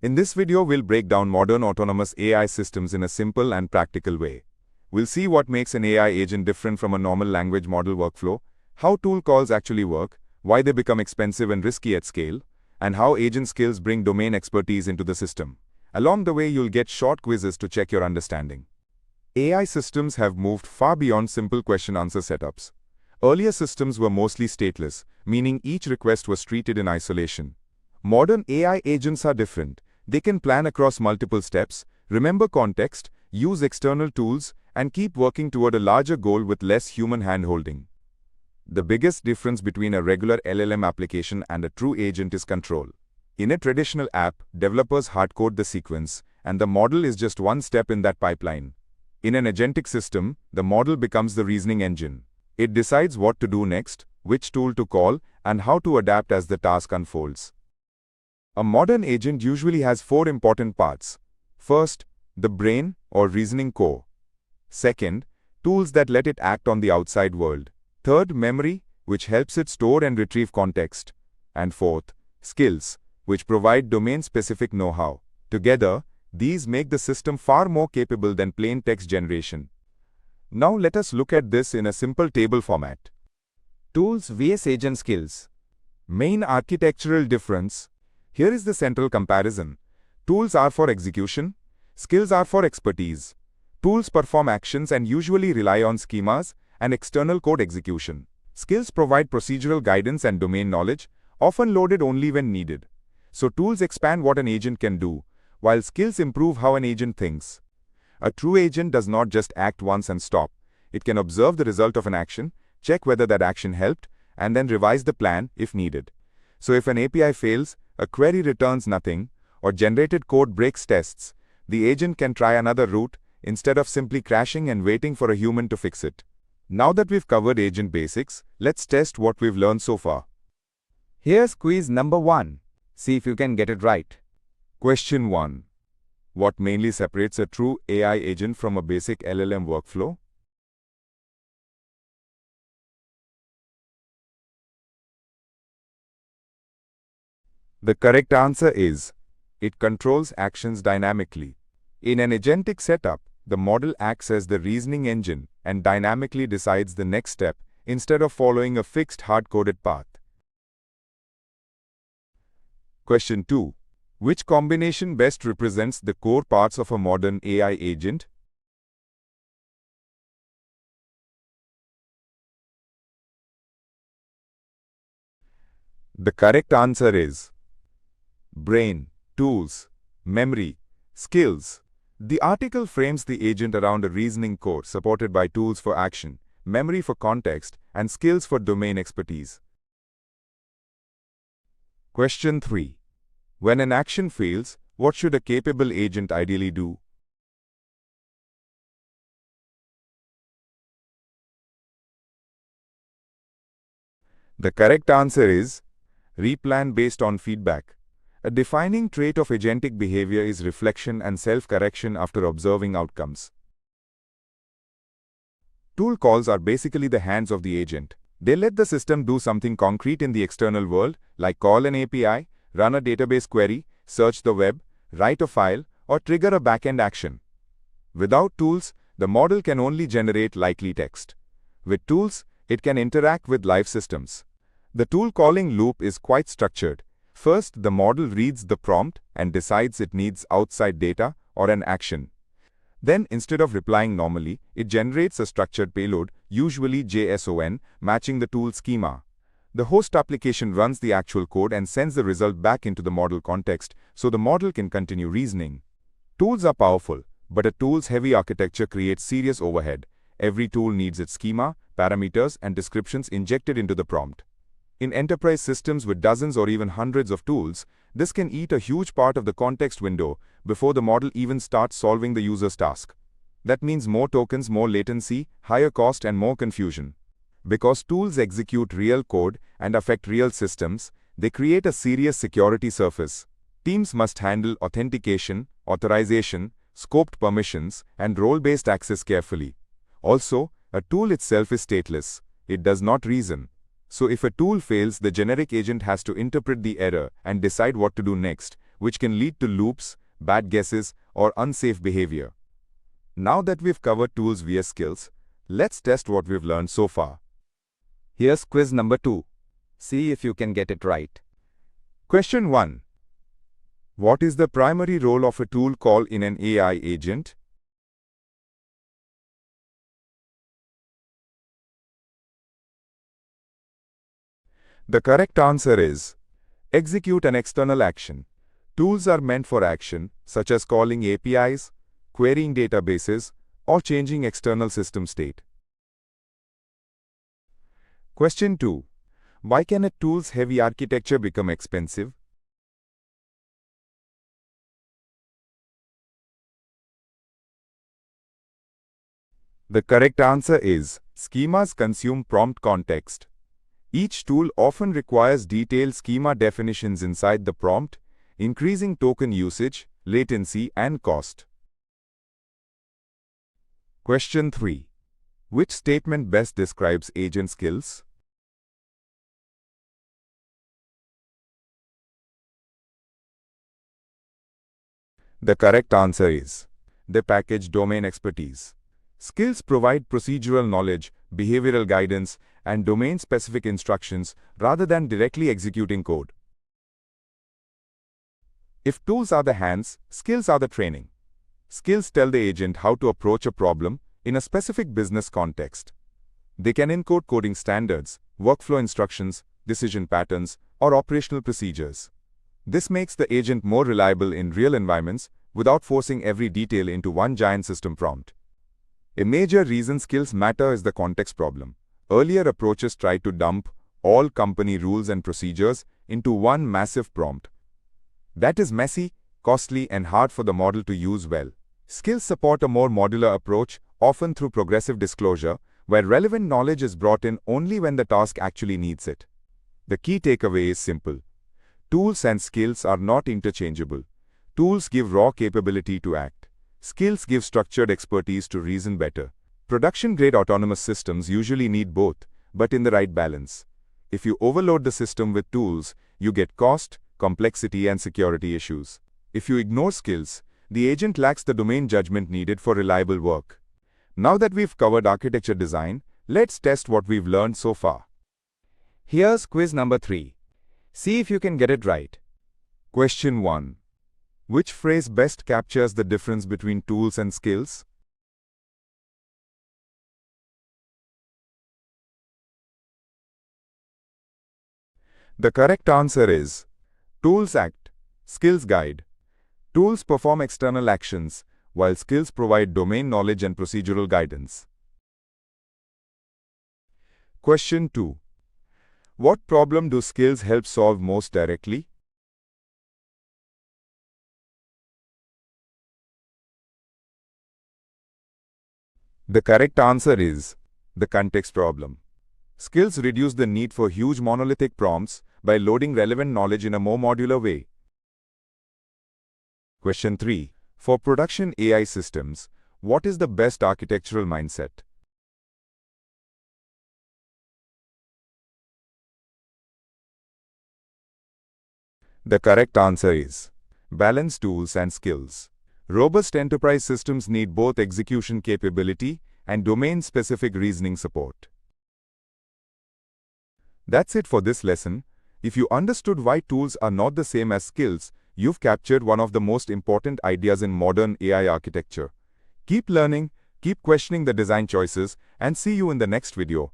In this video, we'll break down modern autonomous AI systems in a simple and practical way. We'll see what makes an AI agent different from a normal language model workflow, how tool calls actually work, why they become expensive and risky at scale, and how agent skills bring domain expertise into the system. Along the way, you'll get short quizzes to check your understanding. AI systems have moved far beyond simple question-answer setups. Earlier systems were mostly stateless, meaning each request was treated in isolation. Modern AI agents are different. They can plan across multiple steps, remember context, use external tools, and keep working toward a larger goal with less human hand-holding. The biggest difference between a regular LLM application and a true agent is control. In a traditional app, developers hardcode the sequence, and the model is just one step in that pipeline. In an agentic system, the model becomes the reasoning engine. It decides what to do next, which tool to call, and how to adapt as the task unfolds. A modern agent usually has four important parts. First, the brain or reasoning core. Second, tools that let it act on the outside world. Third, memory, which helps it store and retrieve context. And fourth, skills, which provide domain-specific know-how. Together, these make the system far more capable than plain text generation. Now let us look at this in a simple table format. Tools vs agent skills. Main architectural difference. Here is the central comparison. Tools are for execution, skills are for expertise. Tools perform actions and usually rely on schemas and external code execution. Skills provide procedural guidance and domain knowledge, often loaded only when needed. So tools expand what an agent can do, while skills improve how an agent thinks. A true agent does not just act once and stop. It can observe the result of an action, check whether that action helped, and then revise the plan if needed. So if an API fails, a query returns nothing, or generated code breaks tests, the agent can try another route instead of simply crashing and waiting for a human to fix it. Now that we've covered agent basics, let's test what we've learned so far. Here's quiz number 1. See if you can get it right. Question 1. What mainly separates a true AI agent from a basic LLM workflow? The correct answer is, it controls actions dynamically. In an agentic setup, the model acts as the reasoning engine and dynamically decides the next step instead of following a fixed hard-coded path. Question 2. Which combination best represents the core parts of a modern AI agent? The correct answer is brain, tools, memory, skills. The article frames the agent around a reasoning core supported by tools for action, memory for context, and skills for domain expertise. Question 3. When an action fails, what should a capable agent ideally do? The correct answer is replan based on feedback. A defining trait of agentic behavior is reflection and self-correction after observing outcomes. Tool calls are basically the hands of the agent. They let the system do something concrete in the external world, like call an API, run a database query, search the web, write a file, or trigger a backend action. Without tools, the model can only generate likely text. With tools, it can interact with live systems. The tool calling loop is quite structured. First, the model reads the prompt and decides it needs outside data or an action. Then, instead of replying normally, it generates a structured payload, usually JSON, matching the tool schema. The host application runs the actual code and sends the result back into the model context, so the model can continue reasoning. Tools are powerful, but a tools-heavy architecture creates serious overhead. Every tool needs its schema, parameters, and descriptions injected into the prompt. In enterprise systems with dozens or even hundreds of tools, this can eat a huge part of the context window before the model even starts solving the user's task. That means more tokens, more latency, higher cost, and more confusion. Because tools execute real code and affect real systems, they create a serious security surface. Teams must handle authentication, authorization, scoped permissions, and role-based access carefully. Also, a tool itself is stateless. It does not reason. So if a tool fails, the generic agent has to interpret the error and decide what to do next, which can lead to loops, bad guesses, or unsafe behavior. Now that we've covered tools via skills, let's test what we've learned so far. Here's quiz number 2. See if you can get it right. Question 1. What is the primary role of a tool call in an AI agent? The correct answer is execute an external action. Tools are meant for action, such as calling APIs, querying databases, or changing external system state. Question 2. Why can a tools-heavy architecture become expensive? The correct answer is schemas consume prompt context. Each tool often requires detailed schema definitions inside the prompt, increasing token usage, latency, and cost. Question 3. Which statement best describes agent skills? The correct answer is they package domain expertise. Skills provide procedural knowledge, behavioral guidance, and domain-specific instructions rather than directly executing code. If tools are the hands, skills are the training. Skills tell the agent how to approach a problem in a specific business context. They can encode coding standards, workflow instructions, decision patterns, or operational procedures. This makes the agent more reliable in real environments without forcing every detail into one giant system prompt. A major reason skills matter is the context problem. Earlier approaches tried to dump all company rules and procedures into one massive prompt. That is messy, costly, and hard for the model to use well. Skills support a more modular approach, often through progressive disclosure, where relevant knowledge is brought in only when the task actually needs it. The key takeaway is simple. Tools and skills are not interchangeable. Tools give raw capability to act. Skills give structured expertise to reason better. Production-grade autonomous systems usually need both, but in the right balance. If you overload the system with tools, you get cost, complexity, and security issues. If you ignore skills, the agent lacks the domain judgment needed for reliable work. Now that we've covered architecture design, let's test what we've learned so far. Here's quiz number 3. See if you can get it right. Question 1. Which phrase best captures the difference between tools and skills? The correct answer is tools act, skills guide. Tools perform external actions, while skills provide domain knowledge and procedural guidance. Question 2. What problem do skills help solve most directly? The correct answer is the context problem. Skills reduce the need for huge monolithic prompts by loading relevant knowledge in a more modular way. Question 3. For production AI systems, what is the best architectural mindset? The correct answer is balance tools and skills. Robust enterprise systems need both execution capability and domain-specific reasoning support. That's it for this lesson. If you understood why tools are not the same as skills, you've captured one of the most important ideas in modern AI architecture. Keep learning, keep questioning the design choices, and see you in the next video.